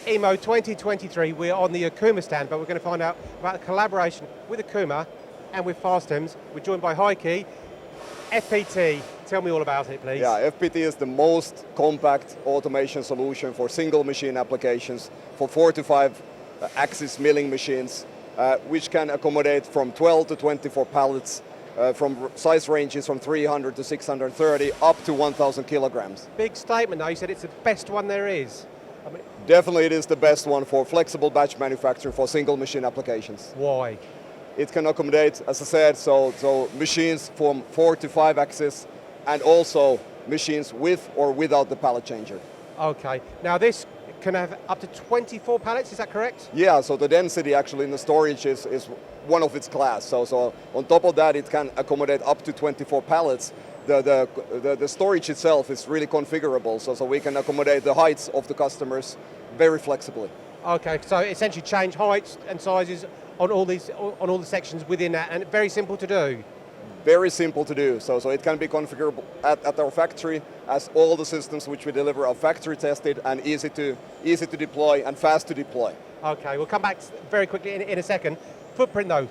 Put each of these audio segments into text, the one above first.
EMO 2023, we're on the Okuma stand, but we're going to find out about the collaboration with Okuma and with Fastems. We're joined by Highkey FPT. Tell me all about it, please. Yeah, FPT is the most compact automation solution for single machine applications for 4 to 5 axis milling machines, which can accommodate from 12 to 24 pallets, from size ranges from 300 to 630 up to 1,000 kilograms. Big statement though, you said it's the best one there is. Definitely it is the best one for flexible batch manufacturing for single machine applications. Why? It can accommodate, as I said, so machines from 4 to 5 axis and also machines with or without the pallet changer. Okay, now this can have up to 24 pallets, is that correct? Yeah, so the density actually in the storage is one of its class. So on top of that, it can accommodate up to 24 pallets. The storage itself is really configurable, so we can accommodate the heights of the customers very flexibly. Okay, so essentially change heights and sizes on all the sections within that, and very simple to do. Very simple to do. So it can be configurable at our factory, as all the systems which we deliver are factory tested and easy to deploy and fast to deploy. Okay, we'll come back very quickly in a second. Footprint though,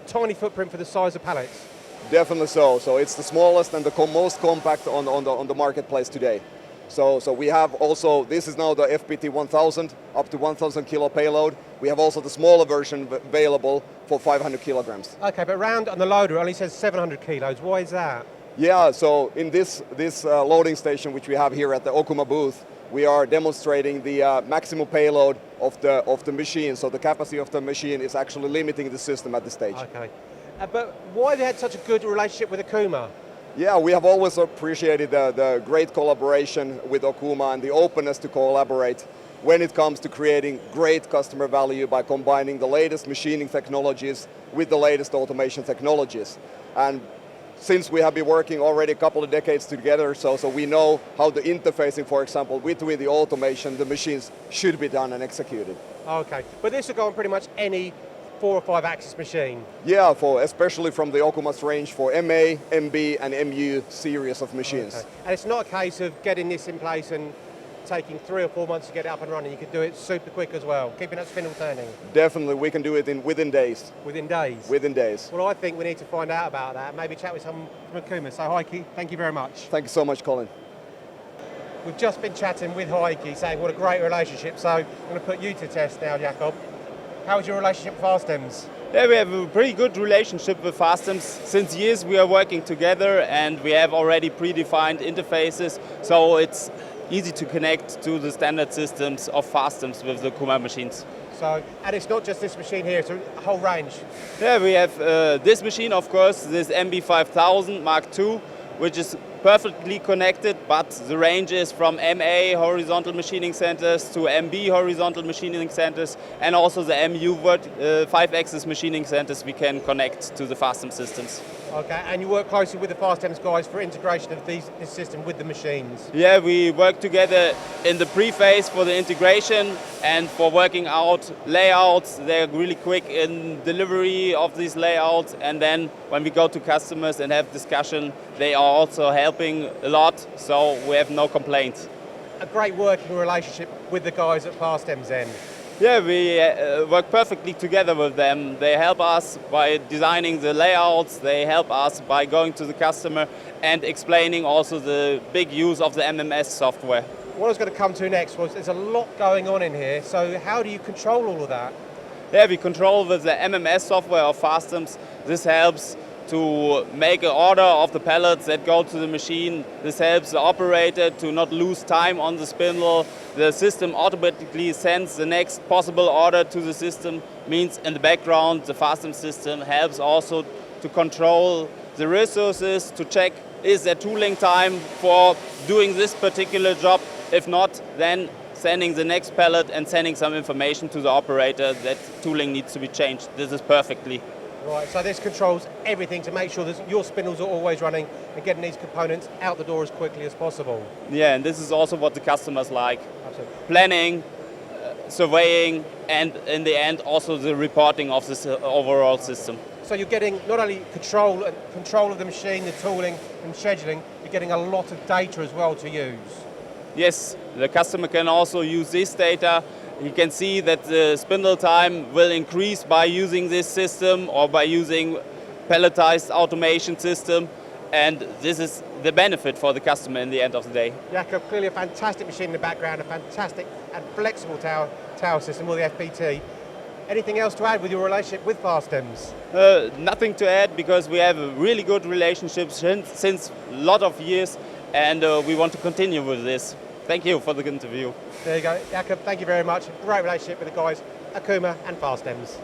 tiny footprint for the size of pallets. Definitely so. So it's the smallest and the most compact on the marketplace today. So we have also, this is now the FPT 1000, up to 1,000 kilo payload. We have also the smaller version available for 500 kilograms. Okay, but round on the loader only says 700 kilos. Why is that? Yeah, so in this loading station which we have here at the Okuma booth, we are demonstrating the maximum payload of the machine. So the capacity of the machine is actually limiting the system at this stage. Okay, but why have you had such a good relationship with Okuma? Yeah, we have always appreciated the great collaboration with Okuma and the openness to collaborate when it comes to creating great customer value by combining the latest machining technologies with the latest automation technologies. And since we have been working already a couple of decades together, so we know how the interfacing, for example, between the automation, the machines should be done and executed. Okay, but this will go on pretty much any 4 or 5 axis machine? Yeah, especially from the Okuma's range for MA, MB and MU series of machines. Okay. And it's not a case of getting this in place and taking 3 or 4 months to get it up and running. You can do it super quick as well, keeping that spindle turning. Definitely, we can do it within days. Within days? Within days. Well, I think we need to find out about that, maybe chat with someone from Okuma. So Heikki, thank you very much. Thank you so much, Colin. We've just been chatting with Heikki, saying what a great relationship. So I'm going to put you to test now, Jakob. How's your relationship with Fastems? Yeah, we have a pretty good relationship with Fastems. Since years we are working together and we have already predefined interfaces, so it's easy to connect to the standard systems of Fastems with the Okuma machines. So, and it's not just this machine here, it's a whole range. Yeah, we have this machine, of course, this MB5000 Mark II, which is perfectly connected, but the range is from MA horizontal machining centers to MB horizontal machining centers, and also the MU 5-axis machining centers we can connect to the Fastem systems. Okay, and you work closely with the Fastems guys for integration of this system with the machines? Yeah, we work together in the pre-phase for the integration and for working out layouts. They're really quick in delivery of these layouts, and then when we go to customers and have discussion, they are also helping a lot, so we have no complaints. A great working relationship with the guys at Fastems then? Yeah, we work perfectly together with them. They help us by designing the layouts, they help us by going to the customer and explaining also the big use of the MMS software. What I was going to come to next was there's a lot going on in here, so how do you control all of that? Yeah, we control with the MMS software of Fastems. This helps to make an order of the pallets that go to the machine. This helps the operator to not lose time on the spindle. The system automatically sends the next possible order to the system. Means in the background, the Fastem system helps also to control the resources, to check is there tooling time for doing this particular job. If not, then sending the next pallet and sending some information to the operator that tooling needs to be changed. This is perfectly. Right, so this controls everything to make sure that your spindles are always running and getting these components out the door as quickly as possible. Yeah, and this is also what the customers like. Absolutely. Planning, surveying, and in the end also the reporting of this overall system. So you're getting not only control of the machine, the tooling and scheduling, you're getting a lot of data as well to use. Yes, the customer can also use this data You can see that the spindle time will increase by using this system or by using palletized automation system, and this is the benefit for the customer in the end of the day. Jakob, clearly a fantastic machine in the background, a fantastic and flexible tower system with the FPT. Anything else to add with your relationship with Fastems? Nothing to add, because we have a really good relationship since a lot of years, and we want to continue with this. Thank you for the interview. There you go. Jakob, thank you very much. Great relationship with the guys, Okuma and Fastems.